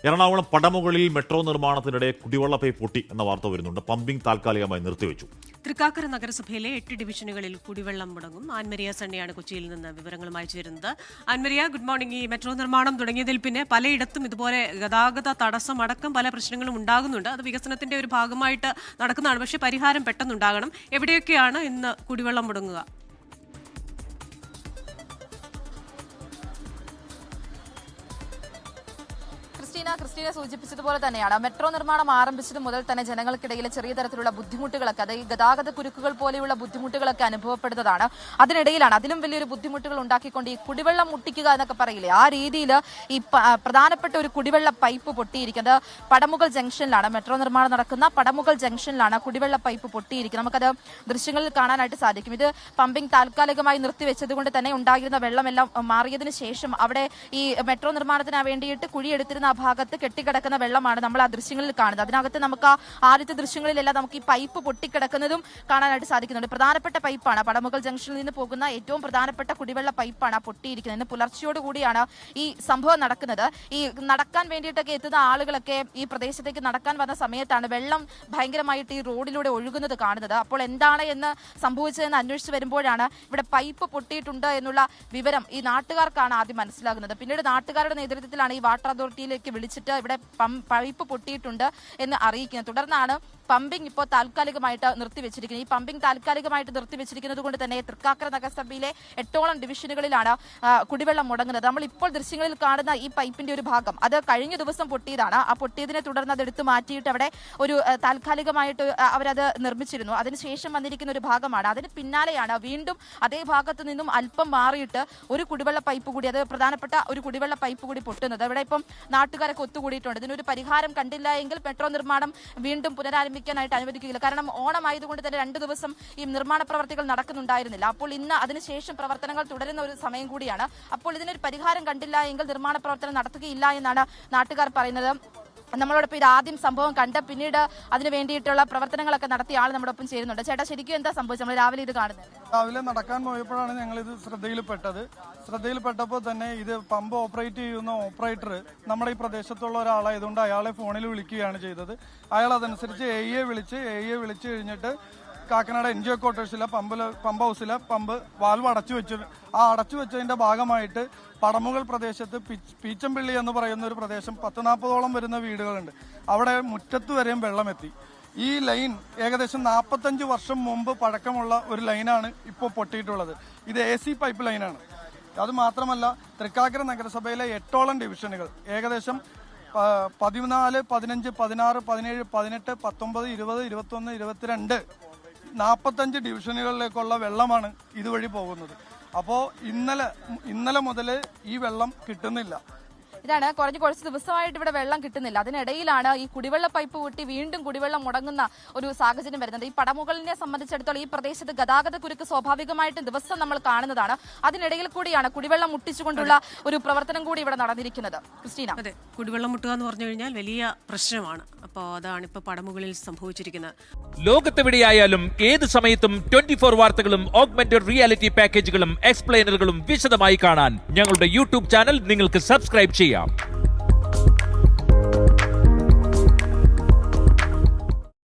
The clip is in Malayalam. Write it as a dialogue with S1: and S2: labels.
S1: എറണാകുളം പടമുകളിൽ മെട്രോ നിർമ്മാണത്തിനിടെ കുടിവെള്ള പൈപ്പ് പൊട്ടി എന്ന വാർത്ത വരുന്നുണ്ട്. പമ്പിംഗ് താൽക്കാലികമായി നിർത്തിവെച്ചു.
S2: തൃക്കാക്കര നഗരസഭയിലെ 8 ഡിവിഷനുകളിൽ കുടിവെള്ളം മുടങ്ങും. ആൻമരിയ സണ്ണിയാണ് കൊച്ചിയിൽ നിന്ന് വിവരങ്ങളുമായി ചേരുന്നത്. Ann Maria, good morning. ഈ മെട്രോ നിർമ്മാണം തുടങ്ങിയതിൽ പിന്നെ പലയിടത്തും ഇതുപോലെ ഗതാഗത തടസ്സം അടക്കം പല പ്രശ്നങ്ങളും ഉണ്ടാകുന്നുണ്ട്. അത് വികസനത്തിന്റെ ഒരു ഭാഗമായിട്ട് നടക്കുന്നതാണ്. പക്ഷേ പരിഹാരം പെട്ടെന്നുണ്ടാകണം. എവിടെയൊക്കെയാണ് ഇന്ന് കുടിവെള്ളം മുടങ്ങുക?
S3: ക്രിസ്റ്റീന സൂചിപ്പിച്ചതുപോലെ തന്നെയാണ് മെട്രോ നിർമ്മാണം ആരംഭിച്ചത് മുതൽ തന്നെ ജനങ്ങൾക്കിടയിൽ ചെറിയ തരത്തിലുള്ള ബുദ്ധിമുട്ടുകളൊക്കെ, അതായത് ഗതാഗത കുരുക്കുകൾ പോലെയുള്ള ബുദ്ധിമുട്ടുകളൊക്കെ അനുഭവപ്പെടുന്നതാണ്. അതിനിടയിലാണ് അതിലും വലിയൊരു ബുദ്ധിമുട്ടുകൾ ഉണ്ടാക്കിക്കൊണ്ട് ഈ കുടിവെള്ളം മുട്ടിക്കുക എന്നൊക്കെ പറയില്ലേ, ആ രീതിയിൽ ഈ പ്രധാനപ്പെട്ട ഒരു കുടിവെള്ള പൈപ്പ് പൊട്ടിയിരിക്കുന്നത് പടമുകൾ ജംഗ്ഷനിലാണ്. മെട്രോ നിർമ്മാണം നടക്കുന്ന പടമുകൾ ജംഗ്ഷനിലാണ് കുടിവെള്ള പൈപ്പ് പൊട്ടിയിരിക്കുന്നത്. നമുക്കത് ദൃശ്യങ്ങളിൽ കാണാനായിട്ട് സാധിക്കും. ഇത് പമ്പിംഗ് താൽക്കാലികമായി നിർത്തിവെച്ചത് കൊണ്ട് തന്നെ ഉണ്ടായിരുന്ന വെള്ളമെല്ലാം മാറിയതിനു ശേഷം അവിടെ ഈ മെട്രോ നിർമ്മാണത്തിന് വേണ്ടിയിട്ട് കുഴിയെടുത്തിരുന്ന ഭാഗത്ത് കെട്ടിക്കിടക്കുന്ന വെള്ളമാണ് നമ്മൾ ആ ദൃശ്യങ്ങളിൽ കാണുന്നത്. അതിനകത്ത് നമുക്ക് ആദ്യത്തെ ദൃശ്യങ്ങളിലെല്ലാം നമുക്ക് ഈ പൈപ്പ് പൊട്ടിക്കിടക്കുന്നതും കാണാനായിട്ട് സാധിക്കുന്നുണ്ട്. പ്രധാനപ്പെട്ട പൈപ്പാണ്, പടമുകൾ ജംഗ്ഷനിൽ നിന്ന് പോകുന്ന ഏറ്റവും പ്രധാനപ്പെട്ട കുടിവെള്ള പൈപ്പാണ് പുട്ടിയിരിക്കുന്നത്. ഇന്ന് പുലർച്ചയോടുകൂടിയാണ് ഈ സംഭവം നടക്കുന്നത്. ഈ നടക്കാൻ വേണ്ടിയിട്ടൊക്കെ എത്തുന്ന ആളുകളൊക്കെ ഈ പ്രദേശത്തേക്ക് നടക്കാൻ വന്ന സമയത്താണ് വെള്ളം ഭയങ്കരമായിട്ട് ഈ റോഡിലൂടെ ഒഴുകുന്നത് കാണുന്നത്. അപ്പോൾ എന്താണ് എന്ന് സംഭവിച്ചതെന്ന് അന്വേഷിച്ച് വരുമ്പോഴാണ് ഇവിടെ പൈപ്പ് പൊട്ടിയിട്ടുണ്ട് എന്നുള്ള വിവരം ഈ നാട്ടുകാർക്കാണ് ആദ്യം മനസ്സിലാകുന്നത്. പിന്നീട് നാട്ടുകാരുടെ നേതൃത്വത്തിലാണ് ഈ വാട്ടർ അതോറിറ്റിയിലേക്ക് വിളിച്ചിട്ട് ഇവിടെ പൈപ്പ് പൊട്ടിയിട്ടുണ്ട് എന്ന് അറിയിക്കുന്നത്. തുടർന്നാണ് പമ്പിംഗ് ഇപ്പോൾ താൽക്കാലികമായിട്ട് നിർത്തിവെച്ചിരിക്കുന്നത്. ഈ പമ്പിംഗ് താൽക്കാലികമായിട്ട് നിർത്തിവെച്ചിരിക്കുന്നത് കൊണ്ട് തന്നെ തൃക്കാക്കര നഗരസഭയിലെ 8ഓളം ഡിവിഷനുകളിലാണ് കുടിവെള്ളം മുടങ്ങുന്നത്. നമ്മൾ ഇപ്പോൾ ദൃശ്യങ്ങളിൽ കാണുന്ന ഈ പൈപ്പിന്റെ ഒരു ഭാഗം അത് കഴിഞ്ഞ ദിവസം പൊട്ടിയതാണ്. ആ പൊട്ടിയതിനെ തുടർന്ന് അത് എടുത്തു മാറ്റിയിട്ട് അവിടെ ഒരു താൽക്കാലികമായിട്ട് അവരത് നിർമ്മിച്ചിരുന്നു. അതിനുശേഷം വന്നിരിക്കുന്ന ഒരു ഭാഗമാണ്. അതിന് പിന്നാലെയാണ് വീണ്ടും അതേ ഭാഗത്ത് നിന്നും അല്പം മാറിയിട്ട് ഒരു കുടിവെള്ള പൈപ്പ് കൂടി, അത് പ്രധാനപ്പെട്ട ഒരു കുടിവെള്ള പൈപ്പ് കൂടി പൊട്ടുന്നത്. അവിടെ ഇപ്പം നാട്ടുകാരൊക്കെ ഒത്തുകൂടിയിട്ടുണ്ട്. ഇതിനൊരു പരിഹാരം കണ്ടില്ല എങ്കിൽ മെട്രോ നിർമ്മാണം വീണ്ടും പുനരാരംഭിക്കാനായിട്ട് അനുവദിക്കുകയില്ല. കാരണം ഓണമായതുകൊണ്ട് തന്നെ 2 ദിവസം ഈ നിർമ്മാണ പ്രവർത്തികൾ നടക്കുന്നുണ്ടായിരുന്നില്ല. അപ്പോൾ ഇന്ന് അതിനുശേഷം പ്രവർത്തനങ്ങൾ തുടരുന്ന ഒരു സമയം കൂടിയാണ്. അപ്പോൾ ഇതിനൊരു പരിഹാരം കണ്ടില്ല എങ്കിൽ നിർമ്മാണ പ്രവർത്തനം നടത്തുകയില്ല എന്നാണ് നാട്ടുകാർ പറയുന്നത്. നമ്മളോടൊപ്പം ഇത് ആദ്യം സംഭവം കണ്ട് പിന്നീട് അതിന് വേണ്ടിയിട്ടുള്ള പ്രവർത്തനങ്ങളൊക്കെ നടത്തിയ ആൾ നമ്മുടെ ഒപ്പം ചേരുന്നുണ്ട്. ചേട്ടാ, ശരിക്കും എന്താ സംഭവിച്ചത്? നമ്മൾ രാവിലെ ഇത് കാണുന്നത്.
S4: രാവിലെ നടക്കാൻ പോയപ്പോഴാണ് ഞങ്ങളിത് ശ്രദ്ധയിൽപ്പെട്ടപ്പോൾ തന്നെ ഇത് പമ്പ് ഓപ്പറേറ്റ് ചെയ്യുന്ന ഓപ്പറേറ്റർ നമ്മുടെ ഈ പ്രദേശത്തുള്ള ഒരാളായതുകൊണ്ട് അയാളെ ഫോണിൽ വിളിക്കുകയാണ് ചെയ്തത്. അയാൾ അതനുസരിച്ച് എ വിളിച്ച് കഴിഞ്ഞിട്ട് കാക്കനാട് NGO ക്വാർട്ടേഴ്സിലെ പമ്പ് ഹൗസിലെ പമ്പ് വാൽവ് അടച്ചു വെച്ചതിന്റെ ഭാഗമായിട്ട് പടമുകൾ പ്രദേശത്ത് പീച്ചംപള്ളി എന്ന് പറയുന്ന ഒരു പ്രദേശം 10-40ഓളം വരുന്ന വീടുകളുണ്ട്. അവിടെ മുറ്റത്ത് വരെയും വെള്ളമെത്തി. ഈ ലൈൻ ഏകദേശം 45 വർഷം മുമ്പ് പഴക്കമുള്ള ഒരു ലൈനാണ് ഇപ്പോൾ പൊട്ടിയിട്ടുള്ളത്. ഇത് AC പൈപ്പ് ലൈനാണ്. അത് മാത്രമല്ല തൃക്കാക്കര നഗരസഭയിലെ 8ഓളം ഡിവിഷനുകൾ ഏകദേശം 14, 15, 16, 17, 18, 19, 20, 21, 22, 45 ഡിവിഷനുകളിലേക്കുള്ള വെള്ളമാണ് ഇതുവഴി പോകുന്നത്. അപ്പോൾ ഇന്നലെ മുതൽ ഈ വെള്ളം കിട്ടുന്നില്ല.
S3: ഇതാണ് കുറച്ച് ദിവസമായിട്ട് ഇവിടെ വെള്ളം കിട്ടുന്നില്ല. അതിനിടയിലാണ് ഈ കുടിവെള്ള പൈപ്പ് പൊട്ടി വീണ്ടും കുടിവെള്ളം മുടങ്ങുന്ന ഒരു സാഹചര്യം വരുന്നത്. ഈ പടമുകളിനെ സംബന്ധിച്ചിടത്തോളം ഈ പ്രദേശത്ത് ഗതാഗത കുരുക്ക് സ്വാഭാവികമായിട്ടും ദിവസം നമ്മൾ കാണുന്നതാണ്. അതിനിടയിൽ കൂടിയാണ് കുടിവെള്ളം മുട്ടിച്ചുകൊണ്ടുള്ള ഒരു പ്രവർത്തനം കൂടി ഇവിടെ നടന്നിരിക്കുന്നത്. ക്രിസ്റ്റീന,
S2: അതെ, കുടിവെള്ളം മുട്ടുക എന്ന് പറഞ്ഞു കഴിഞ്ഞാൽ വലിയ പ്രശ്നമാണ്. അപ്പോൾ അതാണ് ഇപ്പോൾ പടമുകളിൽ സംഭവിച്ചിരിക്കുന്നത്.
S5: ലോകത്തെവിടെയായാലും ഏത് സമയത്തും 24 വാർത്തകളും ഓഗ്മെന്റഡ് റിയാലിറ്റി പാക്കേജുകളും എക്സ്പ്ലെയിനറുകളും വിശദമായി കാണാൻ ഞങ്ങളുടെ YouTube ചാനൽ നിങ്ങൾക്ക് സബ്സ്ക്രൈബ് ചെയ്യാം.